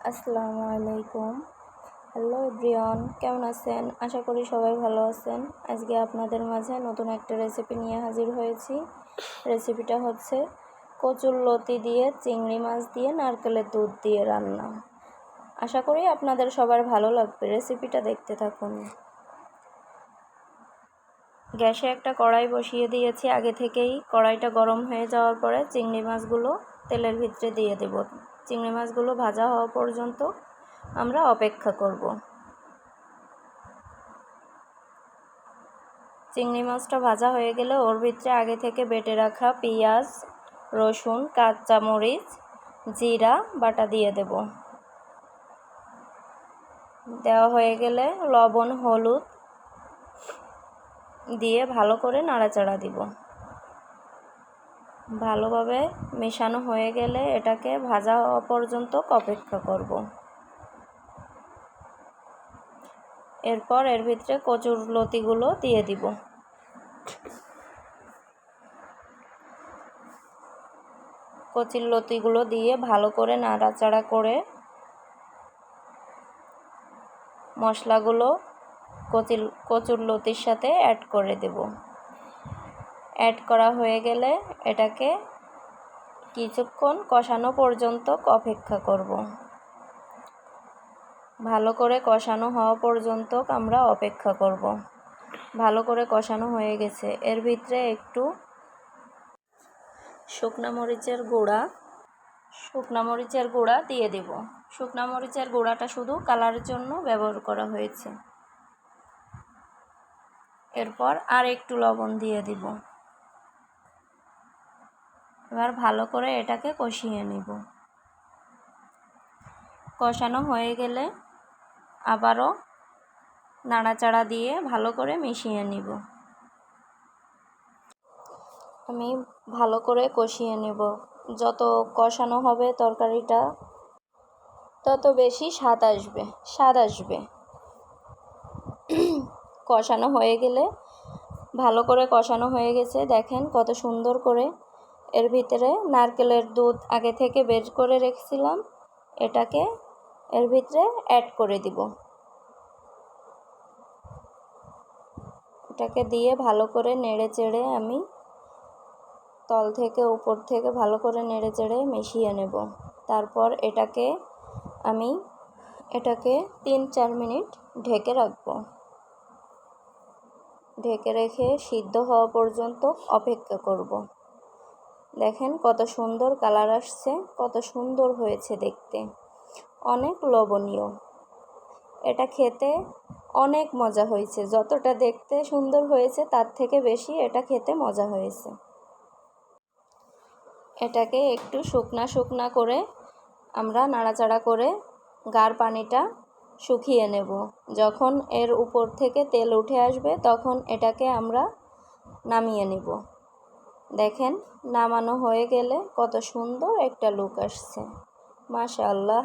আসসালামু আলাইকুম। Hello everyone, কেমন আছেন? আশা করি সবাই ভালো আছেন। আজকে আপনাদের মাঝে নতুন একটা রেসিপি নিয়ে হাজির হয়েছি। রেসিপিটা হচ্ছে কচুরলতি দিয়ে চিংড়ি মাছ দিয়ে নারকেলের দুধ দিয়ে রান্না। আশা করি আপনাদের সবার ভালো লাগবে। রেসিপিটা দেখতে থাকুন। গ্যাসে একটা কড়াই বসিয়ে দিয়েছি আগে থেকেই। কড়াইটা গরম হয়ে যাওয়ার পরে চিংড়ি মাছগুলো তেলের ভিতরে দিয়ে দেব। চিংড়ি মাছগুলো ভাজা হওয়া পর্যন্ত আমরা অপেক্ষা করব। চিংড়ি মাছটা ভাজা হয়ে গেলে ওর ভিতরে আগে থেকে বেটে রাখা পেঁয়াজ, রসুন, কাঁচামরিচ, জিরা বাটা দিয়ে দেব। দেওয়া হয়ে গেলে লবণ, হলুদ দিয়ে ভালো করে নাড়াচাড়া দিব। ভালোভাবে মেশানো হয়ে গেলে এটাকে ভাজা হওয়া পর্যন্ত অপেক্ষা করব। এরপর এর ভিতরে কচুরলতিগুলো দিয়ে দিব। কচুরলতিগুলো দিয়ে ভালো করে নাড়াচাড়া করে মশলাগুলো কচুরলতির সাথে অ্যাড করে দেব। অ্যাড করা হয়ে গেলে এটাকে কিছুক্ষণ কষানো পর্যন্ত অপেক্ষা করব। ভালো করে কষানো হওয়া পর্যন্ত আমরা অপেক্ষা করব। ভালো করে কষানো হয়ে গেছে। এর ভিতরে একটু শুকনা মরিচের গুঁড়া দিয়ে দেব। শুকনা মরিচের গুঁড়াটা শুধু কালারের জন্য ব্যবহার করা হয়েছে। এরপর আর একটু লবণ দিয়ে দিব। এবার ভালো করে এটাকে কষিয়ে নিব। কষানো হয়ে গেলে আবারও নাড়াচাড়া দিয়ে ভালো করে মিশিয়ে নিব। আমি ভালো করে কষিয়ে নেব। যত কষানো হবে তরকারিটা তত বেশি স্বাদ আসবে। কষানো হয়ে গেলে ভালো করে কষানো হয়ে গেছে। দেখেন কত সুন্দর করে এর ভিতরে নারকেলের দুধ আগে থেকে বের করে রেখেছিলাম, এটাকে এর ভিতরে অ্যাড করে দিব। এটাকে দিয়ে ভালো করে নেড়ে চেড়ে আমি তল থেকে উপর থেকে ভালো করে নেড়ে চেড়ে মিশিয়ে নেব। তারপর এটাকে 3-4 মিনিট ঢেকে রাখব। ঢেকে রেখে সিদ্ধ হওয়া পর্যন্ত অপেক্ষা করব। দেখেন কত সুন্দর কালার আসছে, কত সুন্দর হয়েছে দেখতে, অনেক লোভনীয়। এটা খেতে অনেক মজা হয়েছে। যতটা দেখতে সুন্দর হয়েছে তার থেকে বেশি এটা খেতে মজা হয়েছে। এটাকে একটু শুকনা করে আমরা নাড়াচাড়া করে গাঢ় পানিটা শুকিয়ে নেব। যখন এর উপর থেকে তেল উঠে আসবে তখন এটাকে আমরা নামিয়ে নেব। দেখেন নামানো হয়ে গেলে কত সুন্দর একটা লুক আসছে। মাশাআল্লাহ।